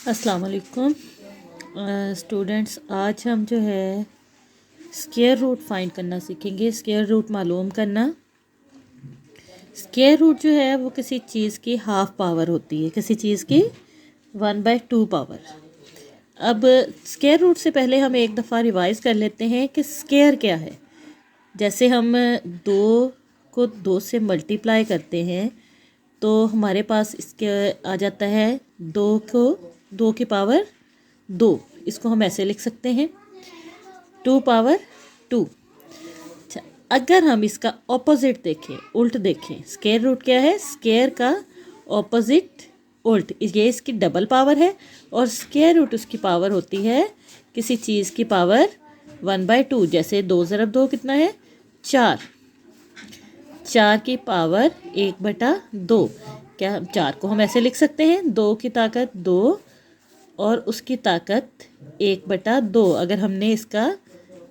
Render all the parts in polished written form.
अस्सलाम वालेकुम स्टूडेंट्स। आज हम जो है स्क्वायर रूट फाइंड करना सीखेंगे। स्क्वायर रूट मालूम करना। स्क्वायर रूट जो है वो किसी चीज़ की हाफ पावर होती है, किसी चीज़ की 1/2 पावर। अब स्क्वायर रूट से पहले हम एक दफ़ा रिवाइज़ कर लेते हैं कि स्क्वायर क्या है। जैसे हम 2 को 2 से मल्टीप्लाई करते हैं तो हमारे पास इसके आ जाता है 2 की पावर 2। इसको हम ऐसे लिख सकते हैं 2 पावर 2। अच्छा, अगर हम इसका ऑपोजिट देखें, उल्ट देखें, स्क्वायर रूट क्या है? स्क्वायर का ऑपोजिट उल्ट। ये इसकी डबल पावर है और स्क्वायर रूट उसकी पावर होती है किसी चीज़ की पावर 1/2। जैसे 2 ज़रब 2 कितना है? 4। 4 की पावर 1/2। क्या 4 को हम ऐसे लिख सकते हैं? 2 की ताकत 2 और उसकी ताकत 1/2। अगर हमने इसका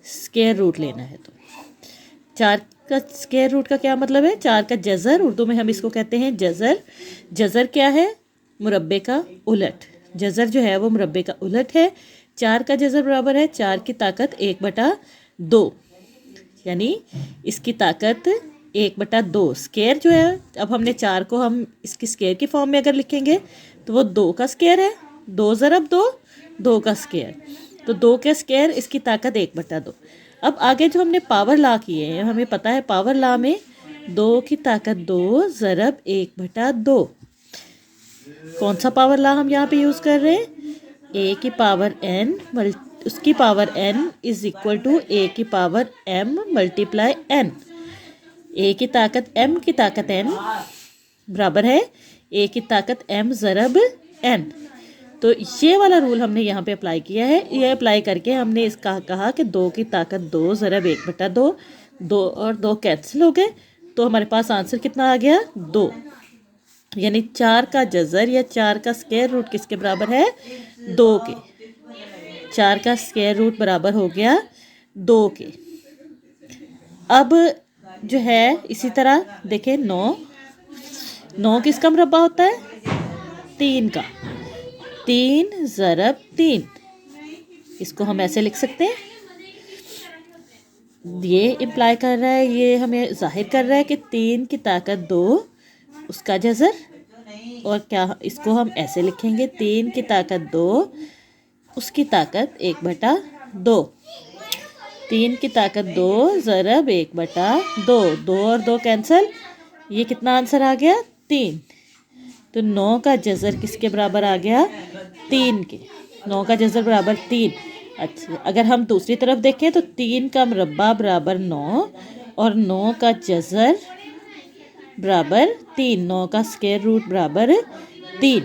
स्क्वायर रूट लेना है तो 4 का स्क्वायर रूट का क्या मतलब है? 4 का जज़र, उर्दू में हम इसको कहते हैं जज़र। जज़र क्या है? मुरब्बे का उलट। जज़र जो है वो मुरब्बे का उलट है। 4 का जज़र बराबर है 4 की ताकत 1/2, यानी इसकी ताकत 1/2। स्क्वायर जो है, अब हमने 4 को हम इसकी स्क्वायर की फॉर्म में अगर लिखेंगे तो वो 2 का स्क्वायर है। 2 ज़रब 2, 2 का स्क्वायर। तो 2 के स्क्वायर, इसकी ताकत 1/2। अब आगे जो हमने पावर ला किए हैं, हमें पता है पावर ला में 2 की ताकत 2 ज़रब 1/2। कौन सा पावर ला हम यहाँ पे यूज़ कर रहे हैं? ए की पावर n उसकी power n is equal to A की power m multiply n। A की ताकत m की ताकत n बराबर है ए की ताकत m ज़रब n। तो ये वाला रूल हमने यहाँ पे अप्लाई किया है। ये अप्लाई करके हमने इसका कहा कि 2 की ताकत 2 ज़रब 1/2। 2 और 2 कैंसिल हो गए तो हमारे पास आंसर कितना आ गया? 2। यानी 4 का जज़र या 4 का स्क्वायर रूट किसके बराबर है? 2 के। 4 का स्क्वायर रूट बराबर हो गया 2 के। अब जो है इसी तरह देखें, 9 किसका मुरब्बा होता है? 3 का। 3 ज़रब 3, इसको हम ऐसे लिख सकते हैं। ये इम्प्लाई कर रहा है, ये हमें जाहिर कर रहा है कि 3 की ताकत 2 उसका जज़र। और क्या इसको हम ऐसे लिखेंगे? 3 की ताकत 2 उसकी ताकत 1/2। 3 की ताकत 2 ज़रब 1/2। 2 और 2 कैंसिल, ये कितना आंसर आ गया? 3। तो 9 का जज़र किसके बराबर आ गया? 3 के। 9 का जज़र बराबर 3। अच्छा, अगर हम दूसरी तरफ देखें तो 3 का मुरब्बा बराबर 9 और 9 का जज़र बराबर 3। 9 का स्क्वायर रूट बराबर 3।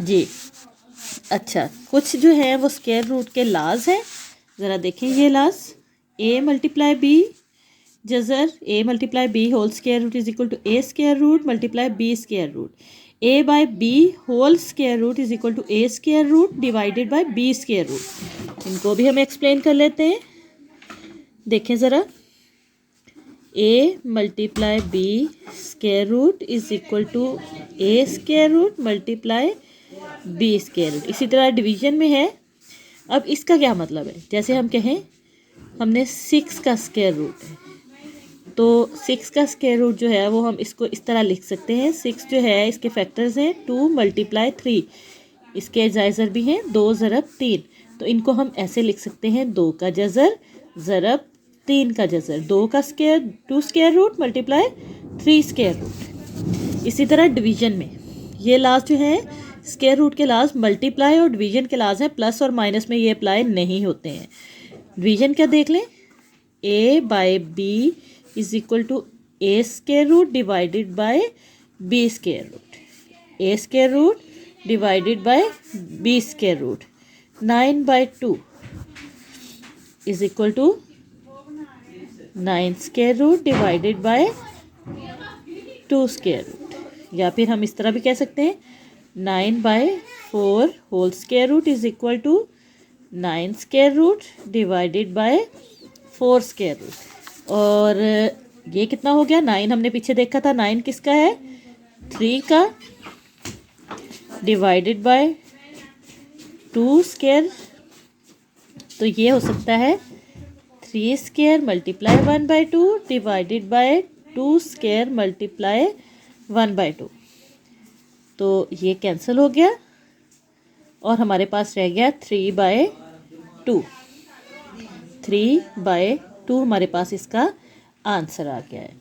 जी अच्छा, कुछ जो है वो स्क्वायर रूट के लाज हैं। ज़रा देखें ये लाज। a मल्टीप्लाई b जज़र a multiply b whole square root is equal to a square root multiply b square root. a by b whole square root is equal to a square root divided by b square root. इनको भी हम explain कर लेते हैं। देखें ज़रा, a multiply b square root is equal to a square root multiply b square root. इसी तरह डिवीजन में है। अब इसका क्या मतलब है? जैसे हम कहें हमने 6 का स्क्वायर रूट है तो 6 का स्क्वायर रूट जो है वो हम इसको इस तरह लिख सकते हैं। 6 जो है इसके फैक्टर्स हैं 2 मल्टीप्लाई 3, इसके जायज़र भी हैं 2 ज़रब 3। तो इनको हम ऐसे लिख सकते हैं 2 का जज़र ज़रब 3 का जज़र। 2 का square 2 square root multiply 3 square root. इसी तरह डिवीजन में ये लास्ट जो है स्क्वायर रूट के लास्ट मल्टीप्लाई और डिवीजन के लास्ट हैं प्लस और माइनस में ये अप्लाई नहीं होते हैं। डिवीजन क्या देख लें? a by b is equal to a square root divided by b square root. a square root divided by b square root. 9/2 is equal to 9 square root divided by 2 square root. या फिर हम इस तरह भी कह सकते हैं 9/4 whole square root is equal to 9 square root divided by 4 square root. और ये कितना हो गया? 9 हमने पीछे देखा था। 9 किसका है? 3 का। डिवाइडेड बाय 2 स्क्वायर, तो ये हो सकता है 3 square multiply 1/2 divided by 2 square multiply 1/2। तो ये कैंसिल हो गया और हमारे पास रह गया 3/2। 3/2 हमारे पास इसका आंसर आ गया है।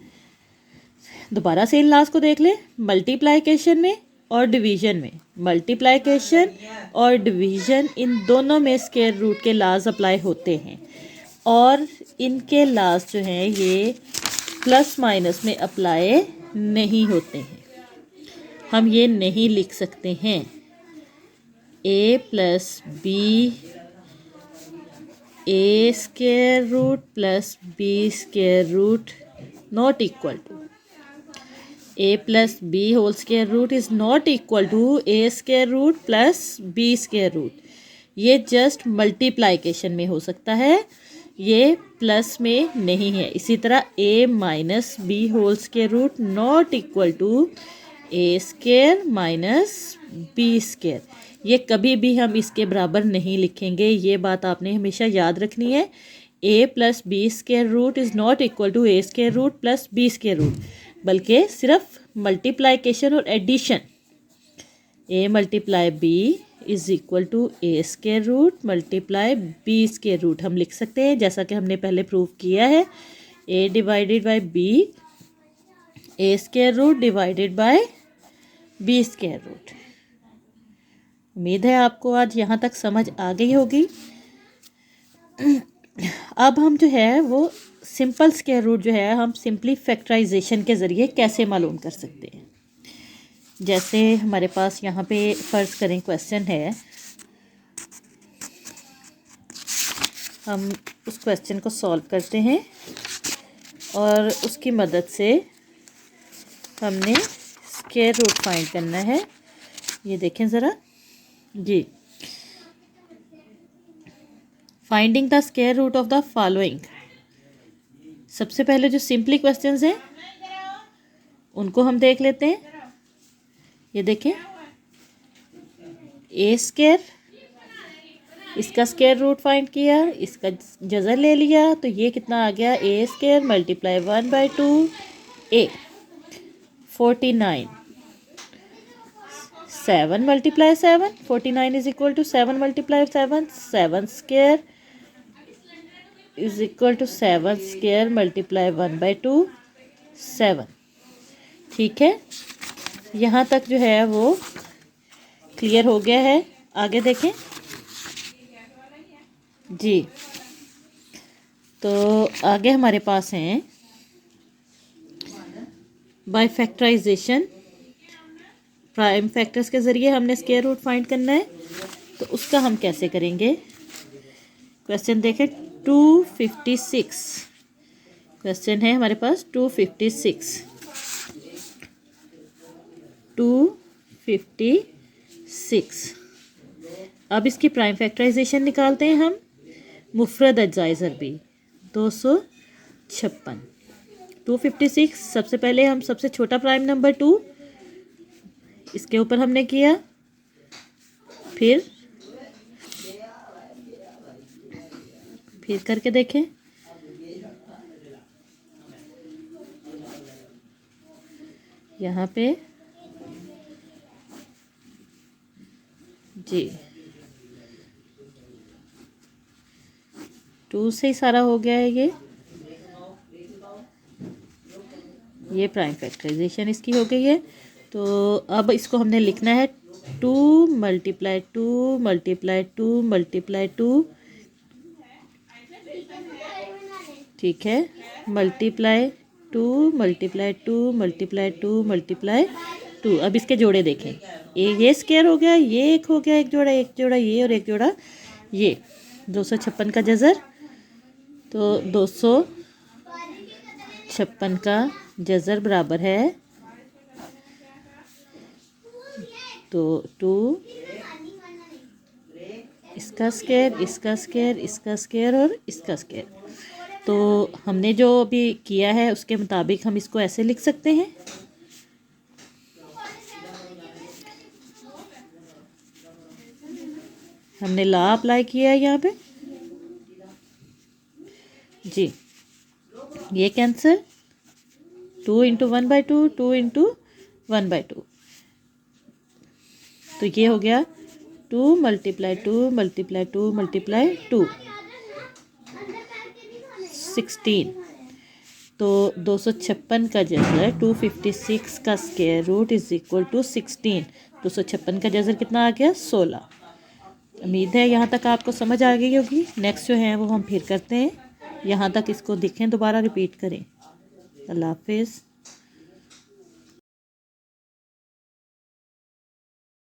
दोबारा से इन लास्ट को देख ले, मल्टीप्लाइकेशन में और डिवीजन में। मल्टीप्लाइकेशन और डिवीजन इन दोनों में स्क्वायर रूट के लाज अप्लाई होते हैं और इनके लाज जो हैं ये प्लस माइनस में अप्लाई नहीं होते हैं। हम ये नहीं लिख सकते हैं a plus B A square root plus B square root not equal to a plus B whole square root is not equal to A square root plus B square root. ये जस्ट मल्टीप्लाइकेशन में हो सकता है, ये plus में नहीं है। इसी तरह a minus B whole square root not equal to A square minus B square. ये कभी भी हम इसके बराबर नहीं लिखेंगे, ये बात आपने हमेशा याद रखनी है। a plus B square root is not equal to A square root plus B square root, बल्कि सिर्फ मल्टीप्लाइकेशन और addition. a multiply b is equal to A square root multiply B square root हम लिख सकते हैं, जैसा कि हमने पहले प्रूव किया है। a divided by b A square root divided by B square root. उम्मीद है आपको आज यहाँ तक समझ आ गई होगी। अब हम जो है वो सिंपल स्क्वायर रूट जो है हम सिंपली फैक्टराइजेशन के ज़रिए कैसे मालूम कर सकते हैं। जैसे हमारे पास यहाँ पे फ़र्ज़ करें क्वेश्चन है, हम उस क्वेश्चन को सॉल्व करते हैं और उसकी मदद से हमने स्क्वायर रूट फाइंड करना है। ये देखें ज़रा जी, finding the square root of the following. सबसे पहले जो सिंपली क्वेश्चंस हैं उनको हम देख लेते हैं। ये देखें, ए स्क्वायर, इसका स्क्वायर रूट फाइंड किया, इसका जज़र ले लिया, तो ये कितना आ गया, A square multiply 1/2 A 49। 7 multiply 7 49 is equal to 7 multiply 7 7 square is equal to 7 square multiply 1/2 7। ठीक है, यहाँ तक जो है वो क्लियर हो गया है। आगे देखें जी, तो आगे हमारे पास हैं बाय फैक्टराइजेशन। प्राइम फैक्टर्स के ज़रिए हमने स्क्वायर रूट फाइंड करना है, तो उसका हम कैसे करेंगे। क्वेश्चन देखें 256। क्वेश्चन है हमारे पास 256। 256। अब इसकी प्राइम फैक्टराइजेशन निकालते हैं हम। मुफरद अज्जाए ज़रबी 256। 256 सबसे पहले हम सबसे छोटा प्राइम नंबर 2 इसके ऊपर हमने किया, फिर करके देखें। यहाँ पे जी 2 से ही सारा हो गया है। ये प्राइम फैक्टराइजेशन इसकी हो गई है। तो अब इसको हमने लिखना है 2 मल्टीप्लाई 2 मल्टीप्लाई 2 मल्टीप्लाई 2, ठीक है, मल्टीप्लाई 2 मल्टीप्लाई 2 मल्टीप्लाई 2 मल्टीप्लाई 2। अब इसके जोड़े देखें, ये स्क्वायर हो गया, ये एक हो गया, एक जोड़ा ये और एक जोड़ा ये। 256 का जज़र, तो 256 का जज़र बराबर है तो 2 इसका स्क्वायर इसका स्क्वायर इसका स्क्वायर और इसका स्क्वायर। तो हमने जो अभी किया है उसके मुताबिक हम इसको ऐसे लिख सकते हैं। हमने ला अप्लाई किया है यहाँ पे जी। ये कैंसिल, 2 इंटू 1/2, 2 इंटू 1/2, तो ये हो गया 2 × 2 × 2 × 2 16। तो 256 का जज़र 256 का square root is equal to 16। 256 का जज़र कितना आ गया? 16। उम्मीद है यहाँ तक आपको समझ आ गई होगी। नेक्स्ट जो है वो हम फिर करते हैं। यहाँ तक इसको देखें, दोबारा रिपीट करें। अल्लाह हाफिज़।